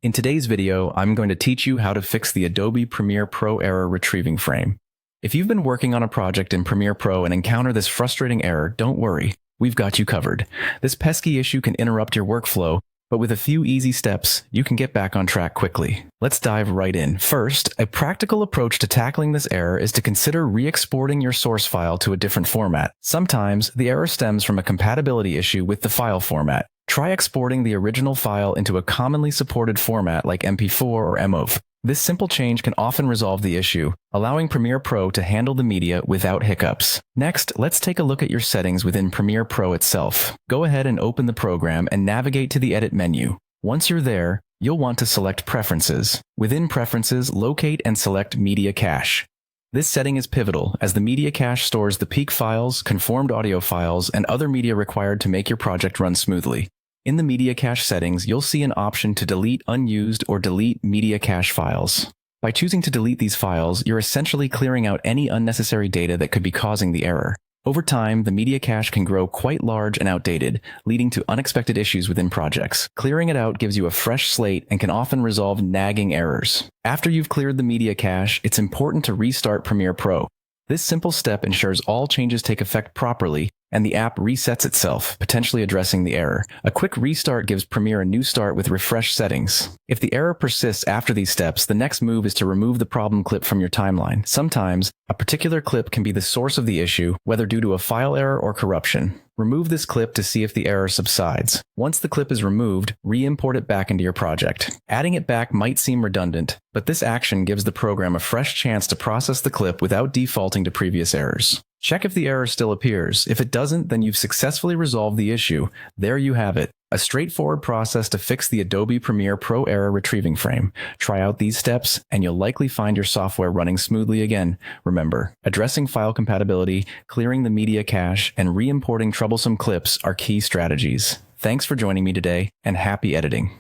In today's video, I'm going to teach you how to fix the Adobe Premiere Pro error retrieving frame. If you've been working on a project in Premiere Pro and encounter this frustrating error, don't worry, we've got you covered. This pesky issue can interrupt your workflow, but with a few easy steps, you can get back on track quickly. Let's dive right in. First, a practical approach to tackling this error is to consider re-exporting your source file to a different format. Sometimes, the error stems from a compatibility issue with the file format. Try exporting the original file into a commonly supported format like MP4 or MOV. This simple change can often resolve the issue, allowing Premiere Pro to handle the media without hiccups. Next, let's take a look at your settings within Premiere Pro itself. Go ahead and open the program and navigate to the Edit menu. Once you're there, you'll want to select Preferences. Within Preferences, locate and select Media Cache. This setting is pivotal, as the media cache stores the peak files, conformed audio files, and other media required to make your project run smoothly. In the media cache settings, you'll see an option to delete unused or delete media cache files. By choosing to delete these files, you're essentially clearing out any unnecessary data that could be causing the error. Over time, the media cache can grow quite large and outdated, leading to unexpected issues within projects. Clearing it out gives you a fresh slate and can often resolve nagging errors. After you've cleared the media cache, it's important to restart Premiere Pro. This simple step ensures all changes take effect properly and the app resets itself, potentially addressing the error. A quick restart gives Premiere a new start with refreshed settings. If the error persists after these steps, the next move is to remove the problem clip from your timeline. Sometimes, a particular clip can be the source of the issue, whether due to a file error or corruption. Remove this clip to see if the error subsides. Once the clip is removed, re-import it back into your project. Adding it back might seem redundant, but this action gives the program a fresh chance to process the clip without defaulting to previous errors. Check if the error still appears. If it doesn't, then you've successfully resolved the issue. There you have it. A straightforward process to fix the Adobe Premiere Pro error retrieving frame. Try out these steps, and you'll likely find your software running smoothly again. Remember, addressing file compatibility, clearing the media cache, and re-importing troublesome clips are key strategies. Thanks for joining me today, and happy editing.